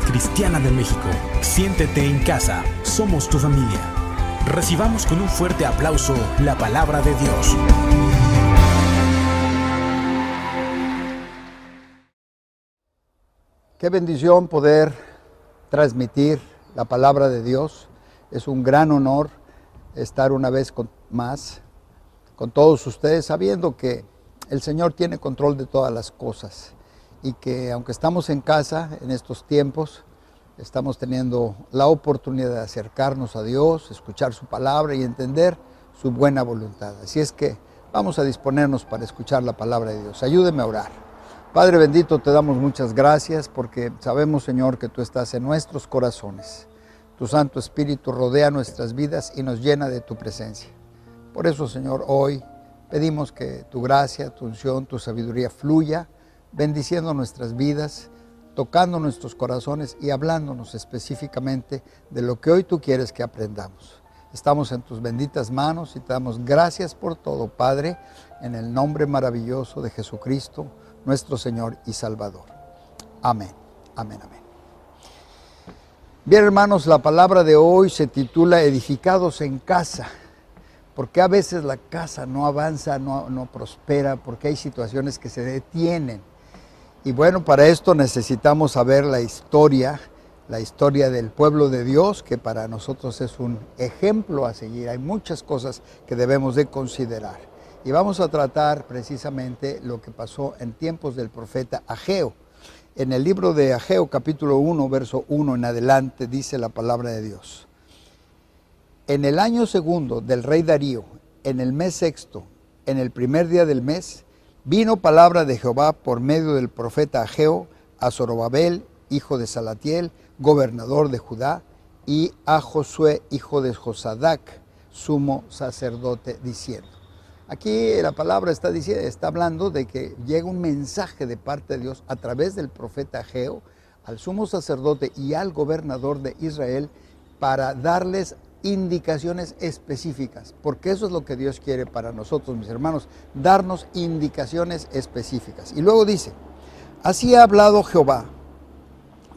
Cristiana de México. Siéntete en casa, somos tu familia. Recibamos con un fuerte aplauso la palabra de Dios. Qué bendición poder transmitir la palabra de Dios. Es un gran honor estar una vez más con todos ustedes, sabiendo que el Señor tiene control de todas las cosas y que aunque estamos en casa en estos tiempos, estamos teniendo la oportunidad de acercarnos a Dios, escuchar su palabra y entender su buena voluntad. Así es que vamos a disponernos para escuchar la palabra de Dios. Ayúdeme a orar. Padre bendito, te damos muchas gracias porque sabemos, Señor, que tú estás en nuestros corazones. Tu Santo Espíritu rodea nuestras vidas y nos llena de tu presencia. Por eso, Señor, hoy pedimos que tu gracia, tu unción, tu sabiduría fluya, bendiciendo nuestras vidas, tocando nuestros corazones y hablándonos específicamente de lo que hoy tú quieres que aprendamos. Estamos en tus benditas manos y te damos gracias por todo, Padre, en el nombre maravilloso de Jesucristo, nuestro Señor y Salvador. Amén, amén, amén. Bien, hermanos, la palabra de hoy se titula Edificados en casa. Porque a veces la casa no avanza, no prospera, porque hay situaciones que se detienen. Y bueno, para esto necesitamos saber la historia del pueblo de Dios, que para nosotros es un ejemplo a seguir. Hay muchas cosas que debemos de considerar. Y vamos a tratar precisamente lo que pasó en tiempos del profeta Ageo. En el libro de Ageo, capítulo 1, verso 1 en adelante, dice la palabra de Dios. En el año segundo del rey Darío, en el mes sexto, en el primer día del mes, vino palabra de Jehová por medio del profeta Ageo a Zorobabel, hijo de Salatiel, gobernador de Judá, y a Josué, hijo de Josadac, sumo sacerdote, diciendo. Aquí la palabra está hablando de que llega un mensaje de parte de Dios a través del profeta Ageo al sumo sacerdote y al gobernador de Israel para darles indicaciones específicas, porque eso es lo que Dios quiere para nosotros, mis hermanos, darnos indicaciones específicas. Y luego dice, así ha hablado Jehová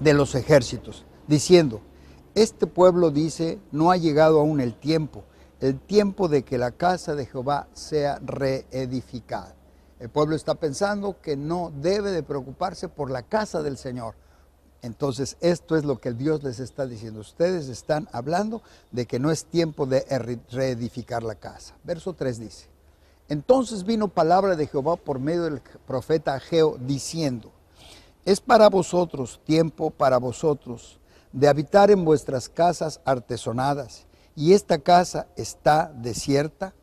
de los ejércitos, diciendo, este pueblo dice, no ha llegado aún el tiempo de que la casa de Jehová sea reedificada. El pueblo está pensando que no debe de preocuparse por la casa del Señor. Entonces, esto es lo que Dios les está diciendo. Ustedes están hablando de que no es tiempo de reedificar la casa. Verso 3 dice, entonces vino palabra de Jehová por medio del profeta Ageo, diciendo, es para vosotros tiempo para vosotros de habitar en vuestras casas artesonadas, y esta casa está desierta.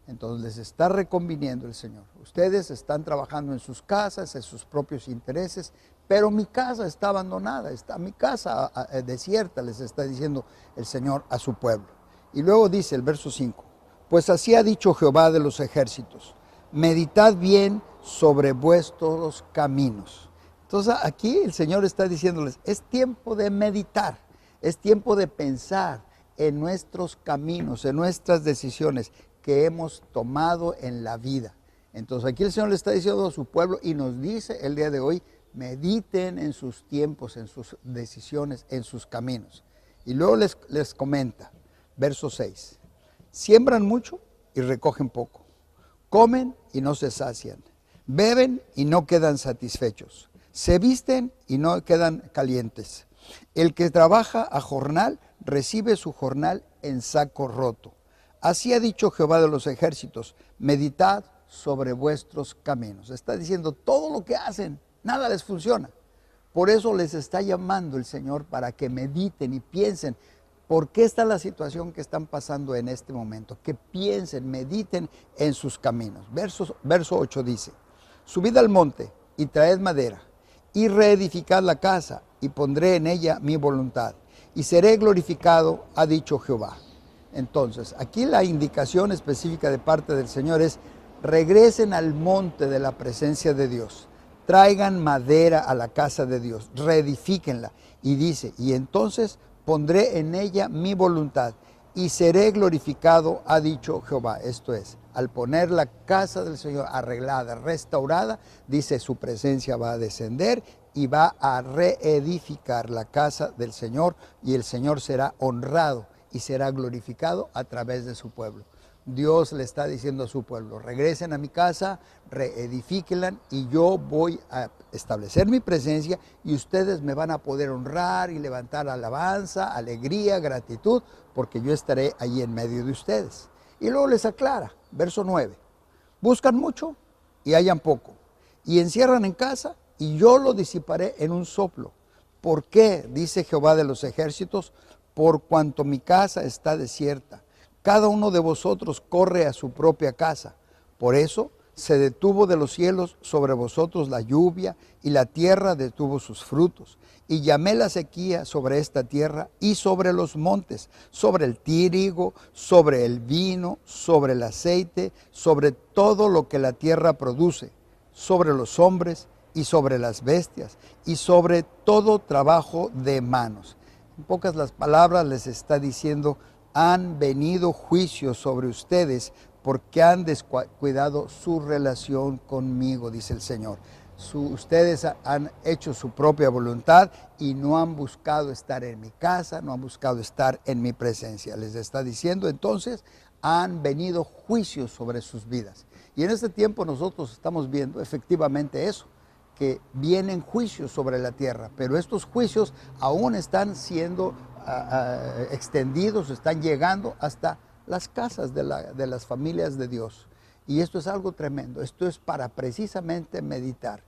Entonces les está reconviniendo el Señor. Ustedes están trabajando en sus casas, en sus propios intereses, pero mi casa está abandonada, está mi casa desierta, les está diciendo el Señor a su pueblo. Y luego dice el verso 5, pues así ha dicho Jehová de los ejércitos, meditad bien sobre vuestros caminos. Entonces aquí el Señor está diciéndoles, es tiempo de meditar, es tiempo de pensar en nuestros caminos, en nuestras decisiones que hemos tomado en la vida. Entonces aquí el Señor le está diciendo a su pueblo y nos dice el día de hoy, mediten en sus tiempos, en sus decisiones, en sus caminos. Y luego les comenta, verso 6, siembran mucho y recogen poco, comen y no se sacian, beben y no quedan satisfechos, se visten y no quedan calientes. El que trabaja a jornal recibe su jornal en saco roto. Así ha dicho Jehová de los ejércitos, meditad sobre vuestros caminos. Está diciendo, todo lo que hacen, nada les funciona. Por eso les está llamando el Señor para que mediten y piensen por qué está la situación que están pasando en este momento. Que piensen, mediten en sus caminos. Verso 8 dice, subid al monte y traed madera y reedificad la casa y pondré en ella mi voluntad y seré glorificado, ha dicho Jehová. Entonces, aquí la indicación específica de parte del Señor es, regresen al monte de la presencia de Dios, traigan madera a la casa de Dios, reedifíquenla. Y dice, y entonces pondré en ella mi voluntad y seré glorificado, ha dicho Jehová. Esto es, al poner la casa del Señor arreglada, restaurada, dice, su presencia va a descender y va a reedificar la casa del Señor, y el Señor será honrado y será glorificado a través de su pueblo. Dios le está diciendo a su pueblo: regresen a mi casa, reedifíquenla, y yo voy a establecer mi presencia, y ustedes me van a poder honrar y levantar alabanza, alegría, gratitud, porque yo estaré allí en medio de ustedes. Y luego les aclara, verso 9: buscan mucho y hallan poco, y encierran en casa, y yo lo disiparé en un soplo. ¿Por qué? Dice Jehová de los ejércitos: por cuanto mi casa está desierta. Cada uno de vosotros corre a su propia casa. Por eso se detuvo de los cielos sobre vosotros la lluvia, y la tierra detuvo sus frutos. Y llamé la sequía sobre esta tierra y sobre los montes, sobre el trigo, sobre el vino, sobre el aceite, sobre todo lo que la tierra produce, sobre los hombres y sobre las bestias, y sobre todo trabajo de manos. En pocas las palabras les está diciendo: han venido juicios sobre ustedes porque han descuidado su relación conmigo, dice el Señor. Ustedes han hecho su propia voluntad y no han buscado estar en mi casa, no han buscado estar en mi presencia. Les está diciendo entonces: han venido juicios sobre sus vidas. Y en este tiempo nosotros estamos viendo efectivamente eso, que vienen juicios sobre la tierra, pero estos juicios aún están siendo extendidos, están llegando hasta las casas de las familias de Dios. Y esto es algo tremendo. Esto es para precisamente meditar.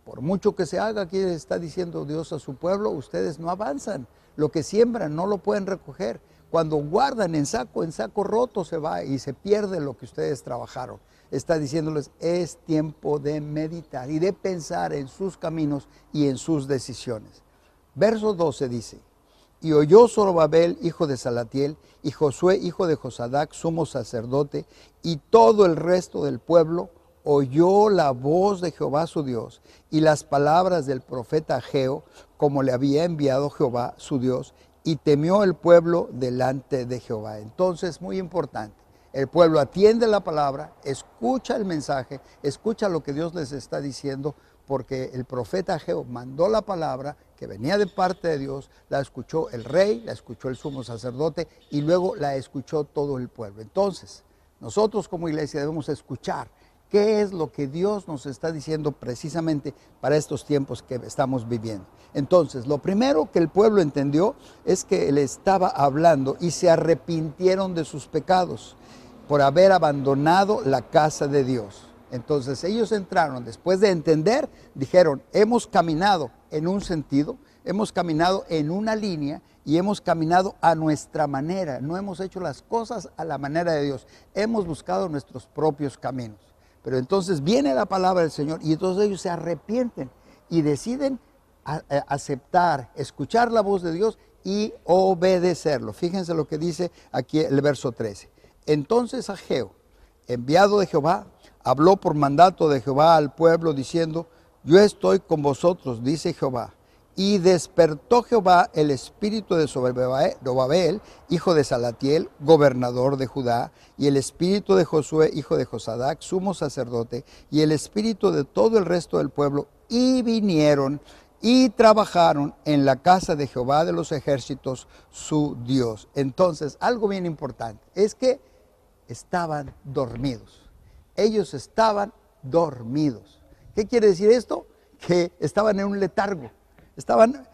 Por mucho que se haga, aquí está diciendo Dios a su pueblo: ustedes no avanzan. Lo que siembran no lo pueden recoger. Cuando guardan en saco roto se va y se pierde lo que ustedes trabajaron. Está diciéndoles: es tiempo de meditar y de pensar en sus caminos y en sus decisiones. Verso 12 dice: y oyó Zorobabel, hijo de Salatiel, y Josué, hijo de Josadac, sumo sacerdote, y todo el resto del pueblo oyó la voz de Jehová su Dios, y las palabras del profeta Ageo, como le había enviado Jehová su Dios, y temió el pueblo delante de Jehová. Entonces, muy importante, el pueblo atiende la palabra, escucha el mensaje, escucha lo que Dios les está diciendo, porque el profeta Ageo mandó la palabra que venía de parte de Dios, la escuchó el rey, la escuchó el sumo sacerdote, y luego la escuchó todo el pueblo. Entonces, nosotros como iglesia debemos escuchar qué es lo que Dios nos está diciendo precisamente para estos tiempos que estamos viviendo. Entonces, lo primero que el pueblo entendió es que él estaba hablando y se arrepintieron de sus pecados por haber abandonado la casa de Dios. Entonces ellos entraron, después de entender, dijeron: hemos caminado en un sentido, hemos caminado en una línea y hemos caminado a nuestra manera, no hemos hecho las cosas a la manera de Dios, hemos buscado nuestros propios caminos. Pero entonces viene la palabra del Señor y entonces ellos se arrepienten y deciden aceptar, escuchar la voz de Dios y obedecerlo. Fíjense lo que dice aquí el verso 13. Entonces Ageo, enviado de Jehová, habló por mandato de Jehová al pueblo diciendo: yo estoy con vosotros, dice Jehová. Y despertó Jehová el espíritu de Zorobabel, hijo de Salatiel, gobernador de Judá, y el espíritu de Josué, hijo de Josadac, sumo sacerdote, y el espíritu de todo el resto del pueblo, y vinieron y trabajaron en la casa de Jehová de los ejércitos, su Dios. Entonces, algo bien importante es que estaban dormidos. Ellos estaban dormidos. ¿Qué quiere decir esto? Que estaban en un letargo. Estaban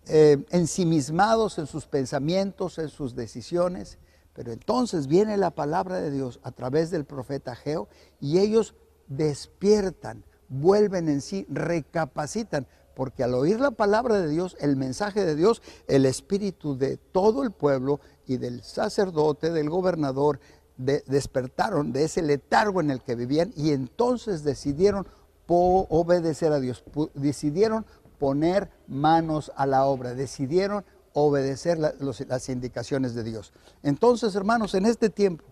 ensimismados en sus pensamientos, en sus decisiones. Pero entonces viene la palabra de Dios a través del profeta Ageo y ellos despiertan, vuelven en sí, recapacitan. Porque al oír la palabra de Dios, el mensaje de Dios, el espíritu de todo el pueblo y del sacerdote, del gobernador, despertaron de ese letargo en el que vivían y entonces decidieron obedecer a Dios, decidieron poner manos a la obra, decidieron obedecer las indicaciones de Dios. Entonces, hermanos, en este tiempo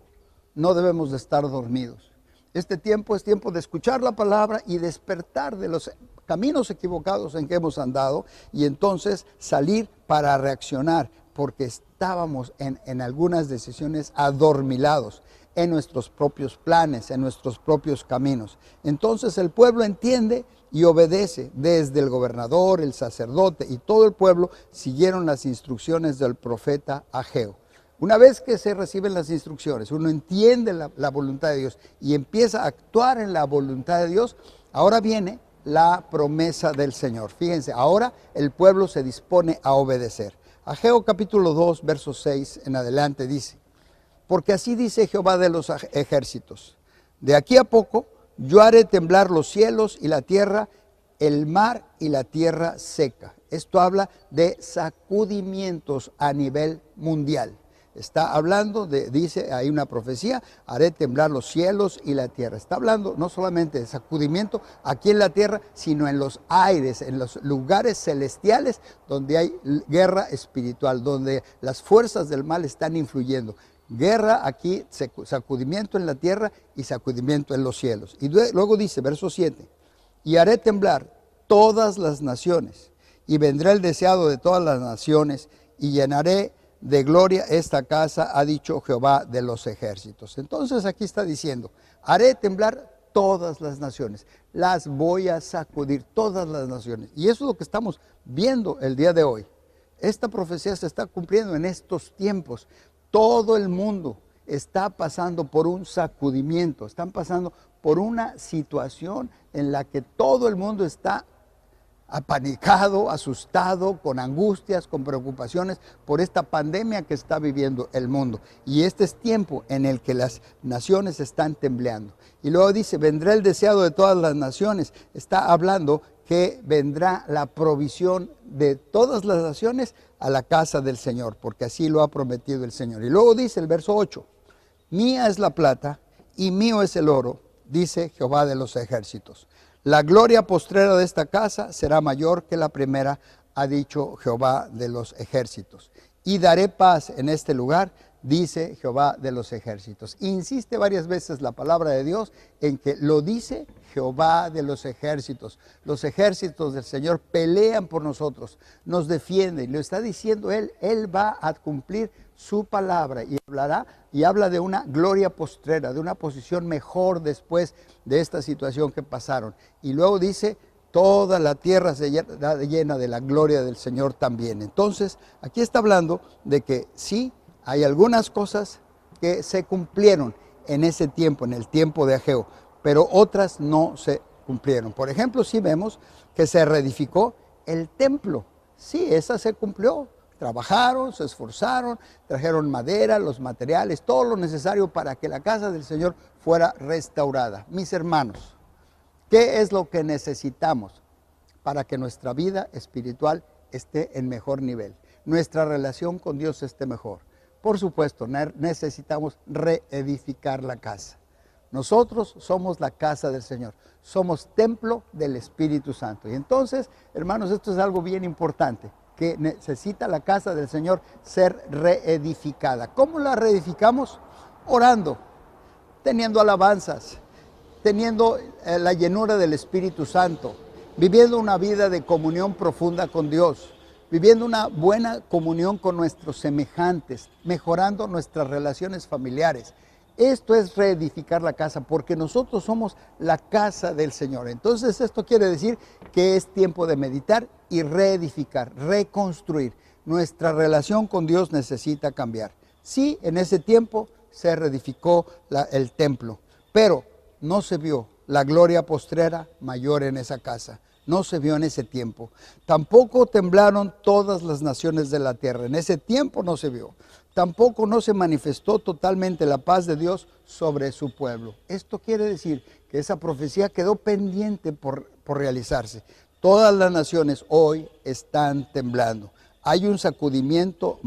no debemos de estar dormidos. Este tiempo es tiempo de escuchar la palabra y despertar de los caminos equivocados en que hemos andado y entonces salir para reaccionar, porque estábamos en algunas decisiones adormilados. en nuestros propios planes, en nuestros propios caminos. Entonces el pueblo entiende y obedece. Desde el gobernador, el sacerdote y todo el pueblo siguieron las instrucciones del profeta Ageo. Una vez que se reciben las instrucciones, uno entiende la voluntad de Dios y empieza a actuar en la voluntad de Dios, ahora viene la promesa del Señor. Fíjense, ahora el pueblo se dispone a obedecer. Ageo capítulo 2, verso 6 en adelante dice: porque así dice Jehová de los ejércitos, de aquí a poco yo haré temblar los cielos y la tierra, el mar y la tierra seca. Esto habla de sacudimientos a nivel mundial. Está hablando de, dice, hay una profecía, haré temblar los cielos y la tierra. Está hablando no solamente de sacudimiento aquí en la tierra, sino en los aires, en los lugares celestiales donde hay guerra espiritual, donde las fuerzas del mal están influyendo. Guerra aquí, sacudimiento en la tierra y sacudimiento en los cielos. Y luego dice, verso 7, y haré temblar todas las naciones, y vendrá el deseado de todas las naciones, y llenaré de gloria esta casa, ha dicho Jehová de los ejércitos. Entonces aquí está diciendo, haré temblar todas las naciones, las voy a sacudir, todas las naciones. Y eso es lo que estamos viendo el día de hoy. Esta profecía se está cumpliendo en estos tiempos. Todo el mundo está pasando por un sacudimiento, están pasando por una situación en la que todo el mundo está apanicado, asustado, con angustias, con preocupaciones por esta pandemia que está viviendo el mundo. Y este es tiempo en el que las naciones están temblando. Y luego dice, vendrá el deseado de todas las naciones. Está hablando que vendrá la provisión de todas las naciones a la casa del Señor, porque así lo ha prometido el Señor. Y luego dice el verso 8, mía es la plata y mío es el oro, dice Jehová de los ejércitos. La gloria postrera de esta casa será mayor que la primera, ha dicho Jehová de los ejércitos. Y daré paz en este lugar, dice Jehová de los ejércitos. Insiste varias veces la palabra de Dios en que lo dice Jehová de los ejércitos. Los ejércitos del Señor pelean por nosotros, nos defienden. Lo está diciendo Él va a cumplir su palabra y habla de una gloria postrera, de una posición mejor después de esta situación que pasaron. Y luego dice, toda la tierra se llena de la gloria del Señor también. Entonces, aquí está hablando de que sí, hay algunas cosas que se cumplieron en ese tiempo, en el tiempo de Ageo, pero otras no se cumplieron. Por ejemplo, sí vemos que se reedificó el templo. Sí, esa se cumplió. Trabajaron, se esforzaron, trajeron madera, los materiales, todo lo necesario para que la casa del Señor fuera restaurada. Mis hermanos, ¿qué es lo que necesitamos para que nuestra vida espiritual esté en mejor nivel? Nuestra relación con Dios esté mejor. Por supuesto, necesitamos reedificar la casa. Nosotros somos la casa del Señor, somos templo del Espíritu Santo. Y entonces, hermanos, esto es algo bien importante, que necesita la casa del Señor ser reedificada. ¿Cómo la reedificamos? Orando, teniendo alabanzas, teniendo la llenura del Espíritu Santo, viviendo una vida de comunión profunda con Dios, viviendo una buena comunión con nuestros semejantes, mejorando nuestras relaciones familiares. Esto es reedificar la casa, porque nosotros somos la casa del Señor. Entonces esto quiere decir que es tiempo de meditar y reedificar, reconstruir. Nuestra relación con Dios necesita cambiar. Sí, en ese tiempo se reedificó el templo, pero no se vio la gloria postrera mayor en esa casa. No se vio en ese tiempo. Tampoco temblaron todas las naciones de la tierra. En ese tiempo no se vio. Tampoco no se manifestó totalmente la paz de Dios sobre su pueblo. Esto quiere decir que esa profecía quedó pendiente por realizarse. Todas las naciones hoy están temblando. Hay un sacudimiento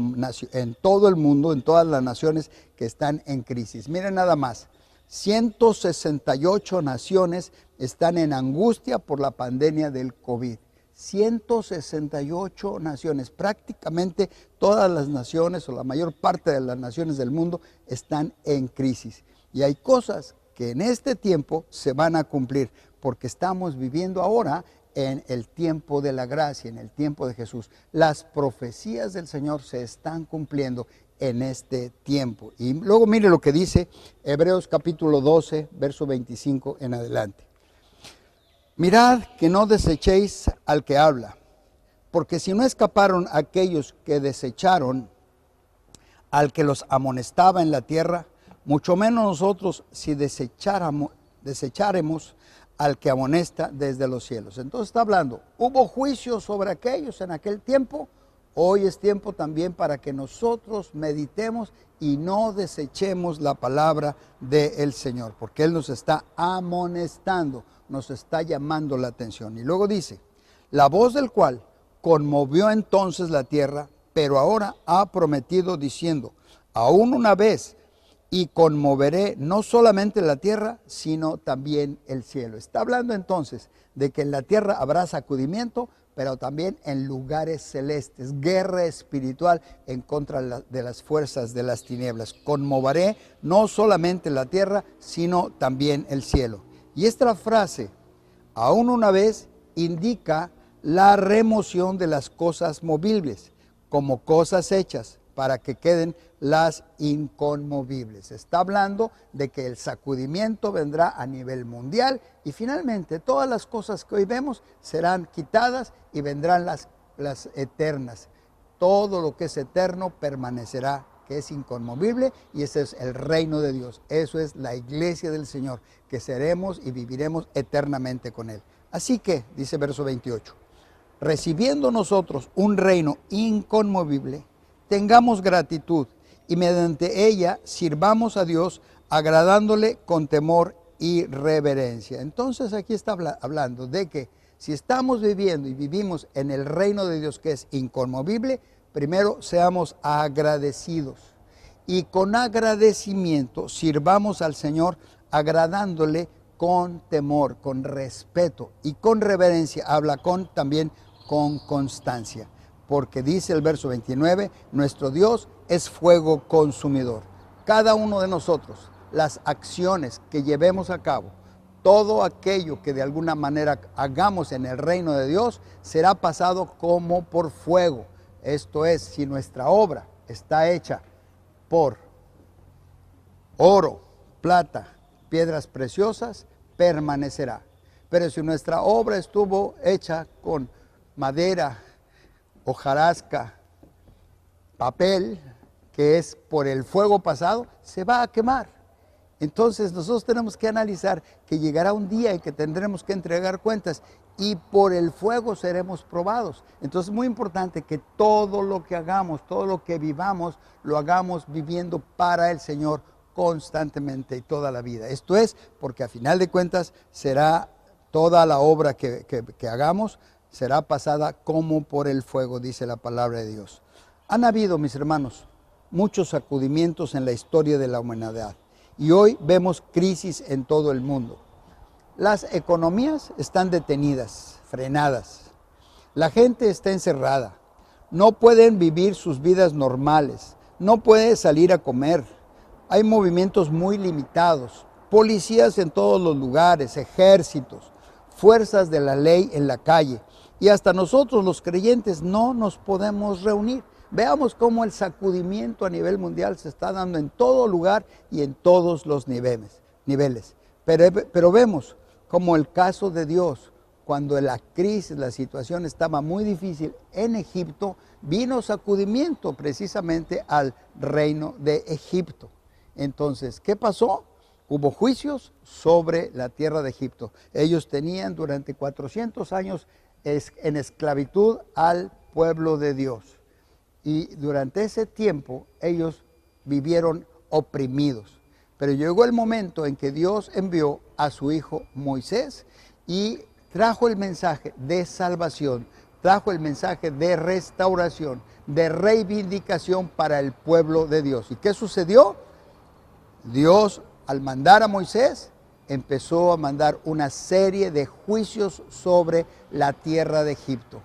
en todo el mundo, en todas las naciones que están en crisis. Miren nada más, 168 naciones están en angustia por la pandemia del COVID. 168 naciones, prácticamente todas las naciones o la mayor parte de las naciones del mundo están en crisis. Y hay cosas que en este tiempo se van a cumplir, porque estamos viviendo ahora en el tiempo de la gracia, en el tiempo de Jesús. Las profecías del Señor se están cumpliendo en este tiempo. Y luego mire lo que dice Hebreos capítulo 12, verso 25 en adelante. Mirad que no desechéis al que habla, porque si no escaparon aquellos que desecharon al que los amonestaba en la tierra, mucho menos nosotros si desecharemos al que amonesta desde los cielos. Entonces está hablando, hubo juicio sobre aquellos en aquel tiempo, hoy es tiempo también para que nosotros meditemos y no desechemos la palabra del Señor, porque Él nos está amonestando, nos está llamando la atención. Y luego dice, la voz del cual conmovió entonces la tierra, pero ahora ha prometido diciendo, aún una vez, y conmoveré no solamente la tierra, sino también el cielo. Está hablando entonces de que en la tierra habrá sacudimiento, pero también en lugares celestes, guerra espiritual en contra de las fuerzas de las tinieblas. Conmoveré no solamente la tierra, sino también el cielo. Y esta frase, aún una vez, indica la remoción de las cosas movibles, como cosas hechas, para que queden las inconmovibles. Está hablando de que el sacudimiento vendrá a nivel mundial y finalmente todas las cosas que hoy vemos serán quitadas y vendrán las eternas. Todo lo que es eterno permanecerá, que es inconmovible, y ese es el reino de Dios. Eso es la iglesia del Señor, que seremos y viviremos eternamente con Él. Así que, dice verso 28, recibiendo nosotros un reino inconmovible, tengamos gratitud y mediante ella sirvamos a Dios agradándole con temor y reverencia. Entonces aquí está hablando de que si estamos viviendo y vivimos en el reino de Dios que es inconmovible, primero seamos agradecidos y con agradecimiento sirvamos al Señor agradándole con temor, con respeto y con reverencia. Habla también con constancia. Porque dice el verso 29, nuestro Dios es fuego consumidor. Cada uno de nosotros, las acciones que llevemos a cabo, todo aquello que de alguna manera hagamos en el reino de Dios, será pasado como por fuego. Esto es, si nuestra obra está hecha por oro, plata, piedras preciosas, permanecerá. Pero si nuestra obra estuvo hecha con madera, hojarasca, papel, que es por el fuego pasado, se va a quemar. Entonces nosotros tenemos que analizar que llegará un día en que tendremos que entregar cuentas y por el fuego seremos probados. Entonces es muy importante que todo lo que hagamos, todo lo que vivamos, lo hagamos viviendo para el Señor constantemente y toda la vida. Esto es porque a final de cuentas será toda la obra que hagamos, será pasada como por el fuego, dice la palabra de Dios. Han habido, mis hermanos, muchos sacudimientos en la historia de la humanidad y hoy vemos crisis en todo el mundo. Las economías están detenidas, frenadas. La gente está encerrada. No pueden vivir sus vidas normales. No pueden salir a comer. Hay movimientos muy limitados. Policías en todos los lugares, ejércitos, fuerzas de la ley en la calle. Y hasta nosotros los creyentes no nos podemos reunir. Veamos cómo el sacudimiento a nivel mundial se está dando en todo lugar y en todos los niveles. Pero vemos como el caso de Dios, cuando la crisis, la situación estaba muy difícil en Egipto, vino sacudimiento precisamente al reino de Egipto. Entonces, ¿qué pasó? Hubo juicios sobre la tierra de Egipto. Ellos tenían durante 400 años en esclavitud al pueblo de Dios. Y durante ese tiempo ellos vivieron oprimidos. Pero llegó el momento en que Dios envió a su hijo Moisés y trajo el mensaje de salvación, trajo el mensaje de restauración, de reivindicación para el pueblo de Dios. ¿Y qué sucedió? Dios, al mandar a Moisés, empezó a mandar una serie de juicios sobre la tierra de Egipto.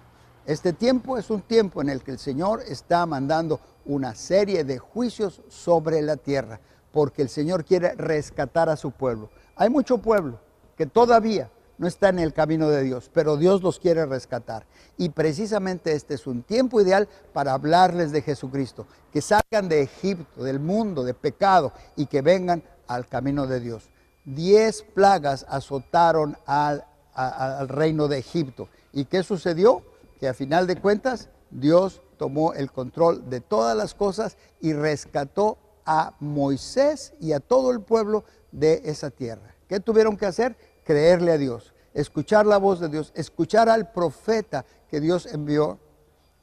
Este tiempo es un tiempo en el que el Señor está mandando una serie de juicios sobre la tierra, porque el Señor quiere rescatar a su pueblo. Hay mucho pueblo que todavía no está en el camino de Dios, pero Dios los quiere rescatar. Y precisamente este es un tiempo ideal para hablarles de Jesucristo, que salgan de Egipto, del mundo, de pecado, y que vengan al camino de Dios. 10 plagas azotaron al reino de Egipto. ¿Y qué sucedió? Que a final de cuentas Dios tomó el control de todas las cosas y rescató a Moisés y a todo el pueblo de esa tierra. ¿Qué tuvieron que hacer? Creerle a Dios, escuchar la voz de Dios, escuchar al profeta que Dios envió,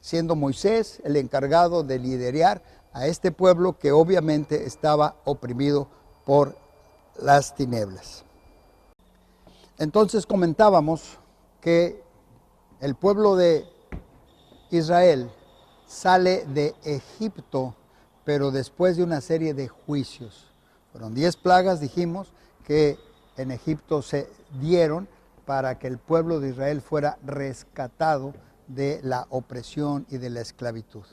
siendo Moisés el encargado de liderar a este pueblo que obviamente estaba oprimido por las tinieblas. Entonces comentábamos que el pueblo de Israel sale de Egipto, pero después de una serie de juicios. Fueron 10 plagas, dijimos, que en Egipto se dieron para que el pueblo de Israel fuera rescatado de la opresión y de la esclavitud.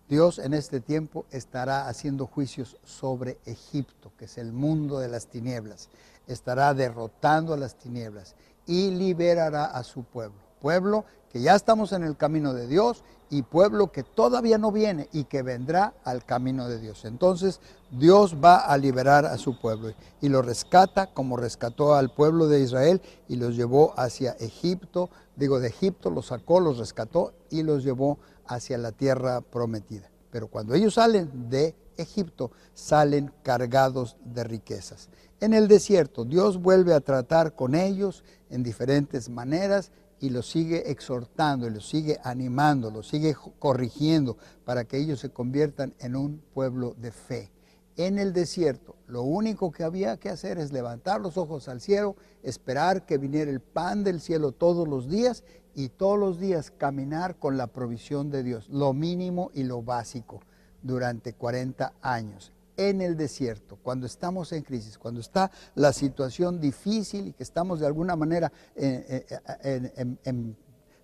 Dios en este tiempo estará haciendo juicios sobre Egipto, que es el mundo de las tinieblas. Estará derrotando a las tinieblas y liberará a su pueblo. Pueblo que ya estamos en el camino de Dios y pueblo que todavía no viene y que vendrá al camino de Dios. Entonces Dios va a liberar a su pueblo y lo rescata como rescató al pueblo de Israel y los llevó hacia Egipto. De Egipto los sacó, los rescató y los llevó hacia la tierra prometida. Pero cuando ellos salen de Egipto, salen cargados de riquezas. En el desierto, Dios vuelve a tratar con ellos en diferentes maneras y los sigue exhortando, y los sigue animando, los sigue corrigiendo para que ellos se conviertan en un pueblo de fe. En el desierto, lo único que había que hacer es levantar los ojos al cielo, esperar que viniera el pan del cielo todos los días y todos los días caminar con la provisión de Dios, lo mínimo y lo básico, durante 40 años. En el desierto, cuando estamos en crisis, cuando está la situación difícil y que estamos de alguna manera en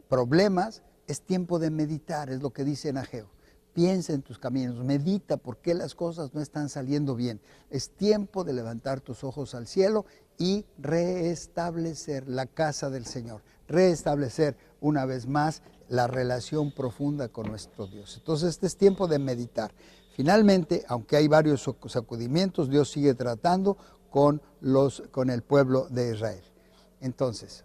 problemas, es tiempo de meditar, es lo que dice en Ageo. Piensa en tus caminos, medita por qué las cosas no están saliendo bien. Es tiempo de levantar tus ojos al cielo y restablecer la casa del Señor, restablecer una vez más la relación profunda con nuestro Dios. Entonces este es tiempo de meditar. Finalmente, aunque hay varios sacudimientos, Dios sigue tratando con el pueblo de Israel. Entonces,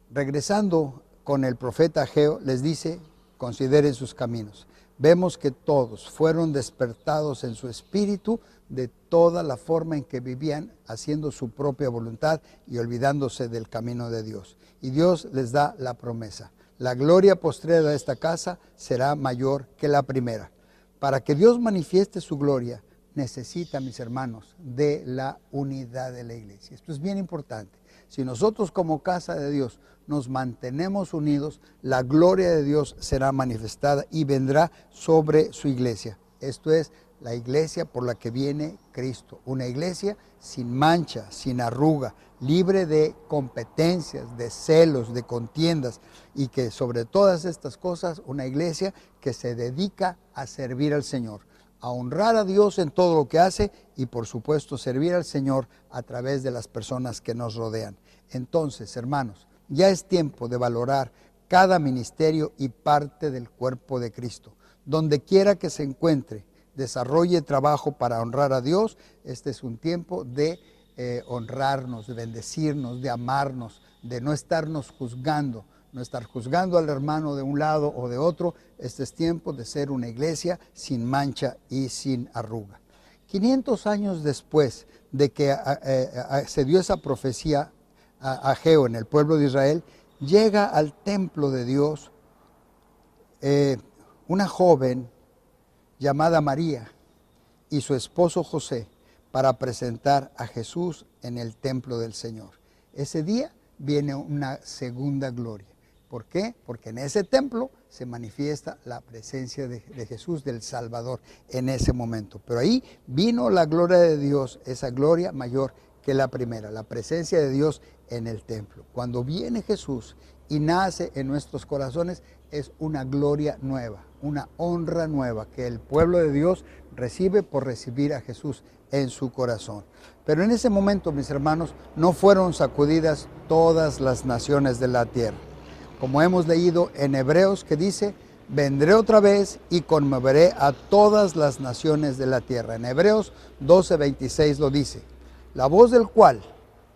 regresando con el profeta Ageo, les dice, consideren sus caminos. Vemos que todos fueron despertados en su espíritu de toda la forma en que vivían, haciendo su propia voluntad y olvidándose del camino de Dios. Y Dios les da la promesa. La gloria postrera de esta casa será mayor que la primera. Para que Dios manifieste su gloria, necesita, mis hermanos, de la unidad de la iglesia. Esto es bien importante. Si nosotros como casa de Dios nos mantenemos unidos, la gloria de Dios será manifestada y vendrá sobre su iglesia. Esto es la iglesia por la que viene Cristo. Una iglesia sin mancha, sin arruga, libre de competencias, de celos, de contiendas, y que sobre todas estas cosas, una iglesia que se dedica a servir al Señor, a honrar a Dios en todo lo que hace y por supuesto servir al Señor a través de las personas que nos rodean. Entonces, hermanos, ya es tiempo de valorar cada ministerio y parte del cuerpo de Cristo. Donde quiera que se encuentre, desarrolle trabajo para honrar a Dios. Este es un tiempo de honrarnos, de bendecirnos, de amarnos, de no estarnos juzgando, no estar juzgando al hermano de un lado o de otro. Este es tiempo de ser una iglesia sin mancha y sin arruga. 500 años después de que se dio esa profecía a Ageo en el pueblo de Israel, llega al templo de Dios una joven llamada María y su esposo José para presentar a Jesús en el templo del Señor. Ese día viene una segunda gloria. ¿Por qué? Porque en ese templo se manifiesta la presencia de Jesús, del Salvador, en ese momento. Pero ahí vino la gloria de Dios, esa gloria mayor que la primera, la presencia de Dios en el templo. Cuando viene Jesús y nace en nuestros corazones, es una gloria nueva, una honra nueva que el pueblo de Dios recibe por recibir a Jesús en su corazón. Pero en ese momento, mis hermanos, no fueron sacudidas todas las naciones de la tierra. Como hemos leído en Hebreos, que dice: vendré otra vez y conmoveré a todas las naciones de la tierra. En Hebreos 12:26 lo dice: la voz del cual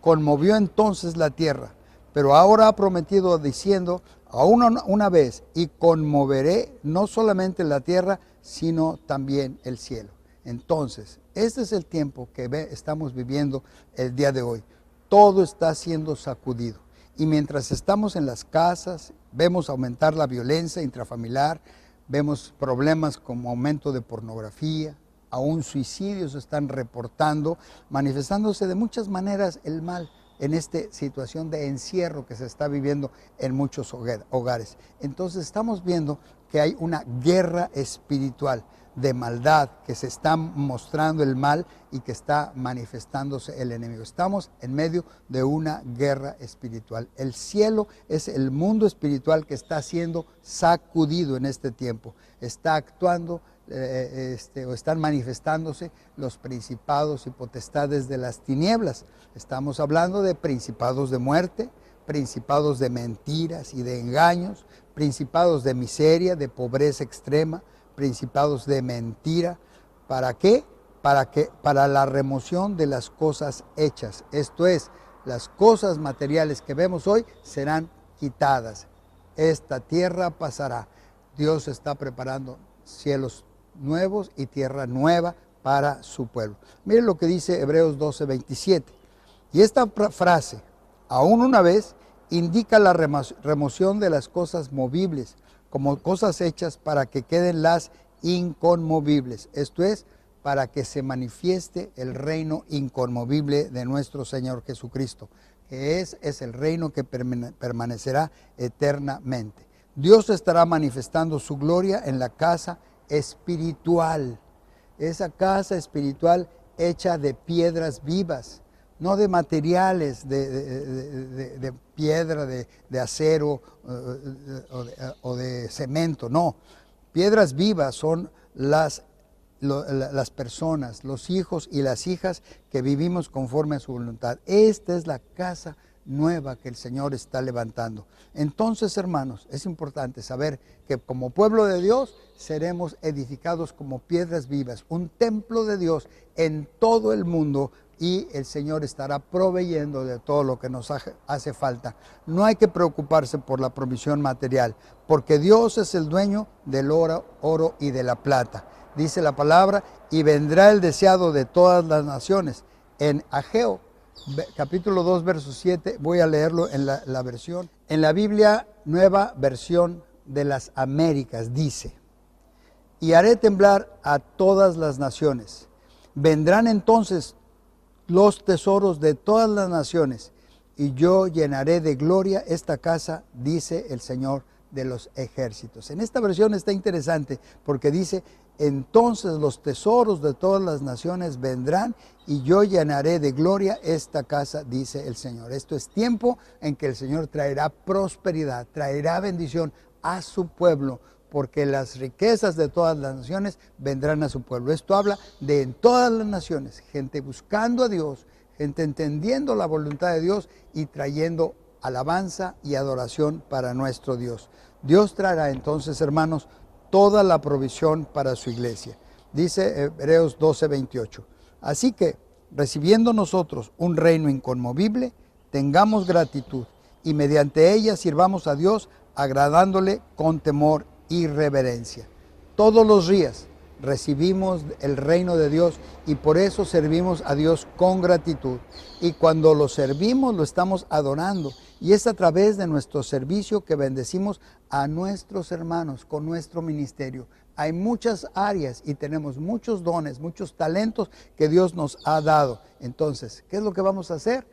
conmovió entonces la tierra, pero ahora ha prometido diciendo: aún una vez, y conmoveré no solamente la tierra, sino también el cielo. Entonces, este es el tiempo que estamos viviendo el día de hoy. Todo está siendo sacudido. Y mientras estamos en las casas, vemos aumentar la violencia intrafamiliar, vemos problemas como aumento de pornografía, aún suicidios están reportando, manifestándose de muchas maneras el mal en esta situación de encierro que se está viviendo en muchos hogares. Entonces estamos viendo que hay una guerra espiritual de maldad, que se está mostrando el mal y que está manifestándose el enemigo. Estamos en medio de una guerra espiritual. El cielo es el mundo espiritual que está siendo sacudido en este tiempo. Está actuando o están manifestándose los principados y potestades de las tinieblas. Estamos hablando de principados de muerte, principados de mentiras y de engaños, principados de miseria, de pobreza extrema, principados de mentira. ¿Para qué? Para la remoción de las cosas hechas. Esto es, las cosas materiales que vemos hoy serán quitadas. Esta tierra pasará. Dios está preparando cielos nuevos y tierra nueva para su pueblo. Miren lo que dice Hebreos 12:27. Y esta frase, aún una vez, indica la remoción de las cosas movibles, como cosas hechas para que queden las inconmovibles. Esto es, para que se manifieste el reino inconmovible de nuestro Señor Jesucristo, que es el reino que permanecerá eternamente. Dios estará manifestando su gloria en la casa espiritual. Esa casa espiritual hecha de piedras vivas, no de materiales, de piedra, de acero o de cemento, no. Piedras vivas son las personas, los hijos y las hijas que vivimos conforme a su voluntad. Esta es la casa nueva que el Señor está levantando. Entonces, hermanos, es importante saber que como pueblo de Dios seremos edificados como piedras vivas, un templo de Dios en todo el mundo, y el Señor estará proveyendo de todo lo que nos hace falta. No hay que preocuparse por la provisión material, porque Dios es el dueño del oro y de la plata. Dice la palabra: y vendrá el deseado de todas las naciones. En Ageo, capítulo 2, verso 7, voy a leerlo en la versión. En la Biblia, nueva versión de las Américas, dice: y haré temblar a todas las naciones. Vendrán entonces los tesoros de todas las naciones, y yo llenaré de gloria esta casa, dice el Señor de los ejércitos. En esta versión está interesante porque dice: entonces los tesoros de todas las naciones vendrán y yo llenaré de gloria esta casa, dice el Señor. Esto es tiempo en que el Señor traerá prosperidad, traerá bendición a su pueblo, porque las riquezas de todas las naciones vendrán a su pueblo. Esto habla de en todas las naciones, gente buscando a Dios, gente entendiendo la voluntad de Dios y trayendo alabanza y adoración para nuestro Dios. Dios traerá entonces, hermanos, toda la provisión para su iglesia. Dice Hebreos 12:28. Así que, recibiendo nosotros un reino inconmovible, tengamos gratitud y mediante ella sirvamos a Dios, agradándole con temor y reverencia. Todos los días recibimos el reino de Dios y por eso servimos a Dios con gratitud. Y cuando lo servimos, lo estamos adorando. Y es a través de nuestro servicio que bendecimos a nuestros hermanos con nuestro ministerio. Hay muchas áreas y tenemos muchos dones, muchos talentos que Dios nos ha dado. Entonces, ¿qué es lo que vamos a hacer?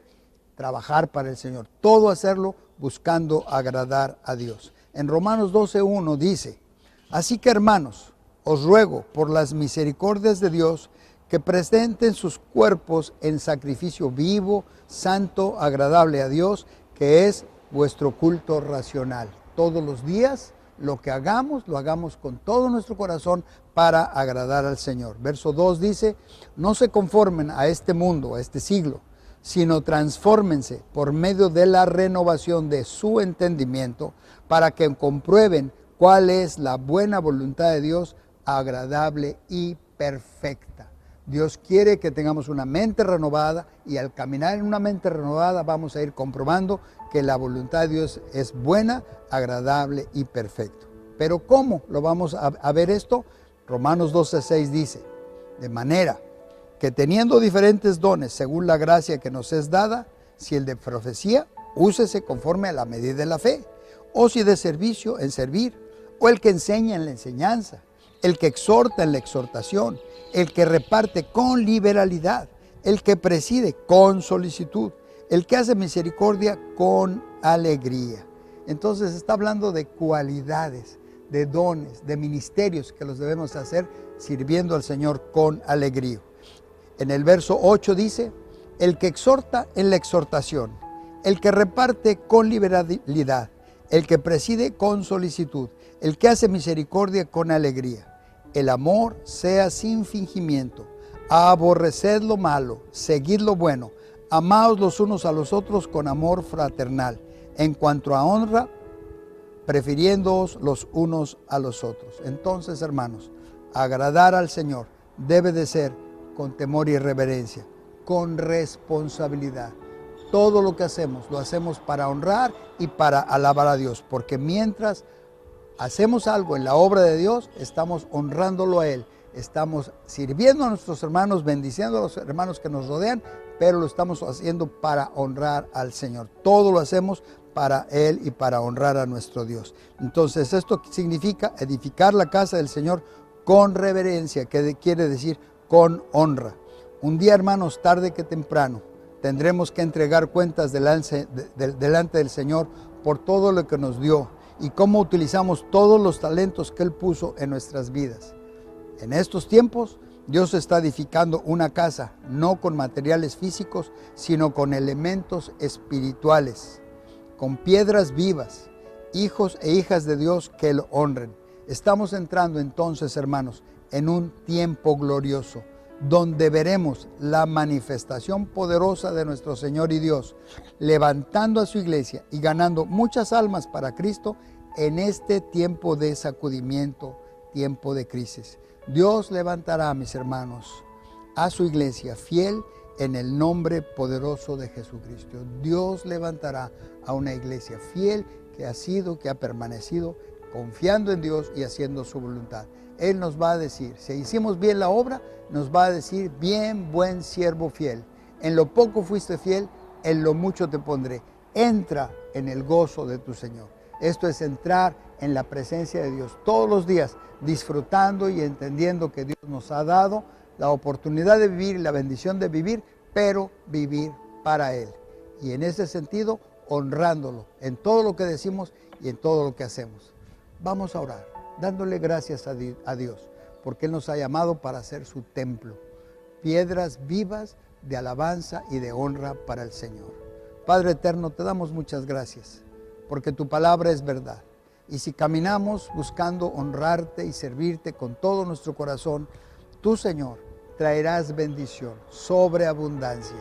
Trabajar para el Señor. Todo hacerlo buscando agradar a Dios. En Romanos 12:1 dice: así que, hermanos, os ruego por las misericordias de Dios que presenten sus cuerpos en sacrificio vivo, santo, agradable a Dios, que es vuestro culto racional. Todos los días lo que hagamos, lo hagamos con todo nuestro corazón para agradar al Señor. Verso 2 dice, no se conformen a este mundo, a este siglo, sino transfórmense por medio de la renovación de su entendimiento para que comprueben cuál es la buena voluntad de Dios, agradable y perfecta. Dios quiere que tengamos una mente renovada y al caminar en una mente renovada vamos a ir comprobando que la voluntad de Dios es buena, agradable y perfecta. Pero ¿cómo lo vamos a ver esto? Romanos 12:6 dice, de manera que teniendo diferentes dones según la gracia que nos es dada, si el de profecía, úsese conforme a la medida de la fe, o si de servicio, en servir, o el que enseña en la enseñanza, el que exhorta en la exhortación, el que reparte con liberalidad, el que preside con solicitud, el que hace misericordia con alegría. Entonces está hablando de cualidades, de dones, de ministerios que los debemos hacer sirviendo al Señor con alegría. En el verso 8 dice, el que exhorta en la exhortación, el que reparte con liberalidad, el que preside con solicitud, el que hace misericordia con alegría. El amor sea sin fingimiento, aborreced lo malo, seguid lo bueno, amaos los unos a los otros con amor fraternal, en cuanto a honra, prefiriéndoos los unos a los otros. Entonces, hermanos, agradar al Señor debe de ser con temor y reverencia, con responsabilidad. Todo lo que hacemos, lo hacemos para honrar y para alabar a Dios, porque mientras hacemos algo en la obra de Dios, estamos honrándolo a Él, estamos sirviendo a nuestros hermanos, bendiciendo a los hermanos que nos rodean, pero lo estamos haciendo para honrar al Señor. Todo lo hacemos para Él y para honrar a nuestro Dios. Entonces esto significa edificar la casa del Señor con reverencia, que quiere decir con honra. Un día, hermanos, tarde que temprano, tendremos que entregar cuentas delante del Señor por todo lo que nos dio y cómo utilizamos todos los talentos que Él puso en nuestras vidas. En estos tiempos, Dios está edificando una casa, no con materiales físicos, sino con elementos espirituales, con piedras vivas, hijos e hijas de Dios que lo honren. Estamos entrando entonces, hermanos, en un tiempo glorioso, donde veremos la manifestación poderosa de nuestro Señor y Dios, levantando a su iglesia y ganando muchas almas para Cristo en este tiempo de sacudimiento, tiempo de crisis. Dios levantará, mis hermanos, a su iglesia fiel en el nombre poderoso de Jesucristo. Dios levantará a una iglesia fiel que ha permanecido confiando en Dios y haciendo su voluntad. Él nos va a decir, si hicimos bien la obra, nos va a decir, bien, buen siervo fiel. En lo poco fuiste fiel, en lo mucho te pondré. Entra en el gozo de tu Señor. Esto es entrar en la presencia de Dios todos los días, disfrutando y entendiendo que Dios nos ha dado la oportunidad de vivir y la bendición de vivir, pero vivir para Él. Y en ese sentido, honrándolo en todo lo que decimos y en todo lo que hacemos. Vamos a orar, dándole gracias a Dios, porque Él nos ha llamado para ser su templo, piedras vivas de alabanza y de honra para el Señor. Padre eterno, te damos muchas gracias, porque tu palabra es verdad. Y si caminamos buscando honrarte y servirte con todo nuestro corazón, tú, Señor, traerás bendición, sobreabundancia.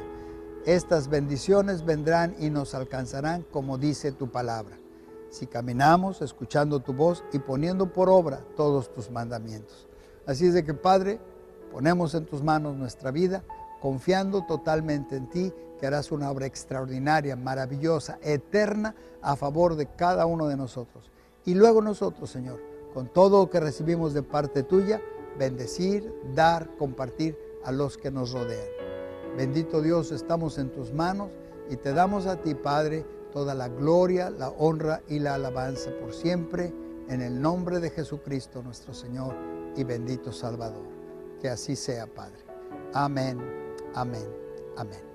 Estas bendiciones vendrán y nos alcanzarán como dice tu palabra, si caminamos escuchando tu voz y poniendo por obra todos tus mandamientos. Así es de que, Padre, ponemos en tus manos nuestra vida, confiando totalmente en ti, que harás una obra extraordinaria, maravillosa, eterna, a favor de cada uno de nosotros. Y luego nosotros, Señor, con todo lo que recibimos de parte tuya, bendecir, dar, compartir a los que nos rodean. Bendito Dios, estamos en tus manos y te damos a ti, Padre, toda la gloria, la honra y la alabanza por siempre, en el nombre de Jesucristo, nuestro Señor y bendito Salvador. Que así sea, Padre. Amén, amén, amén.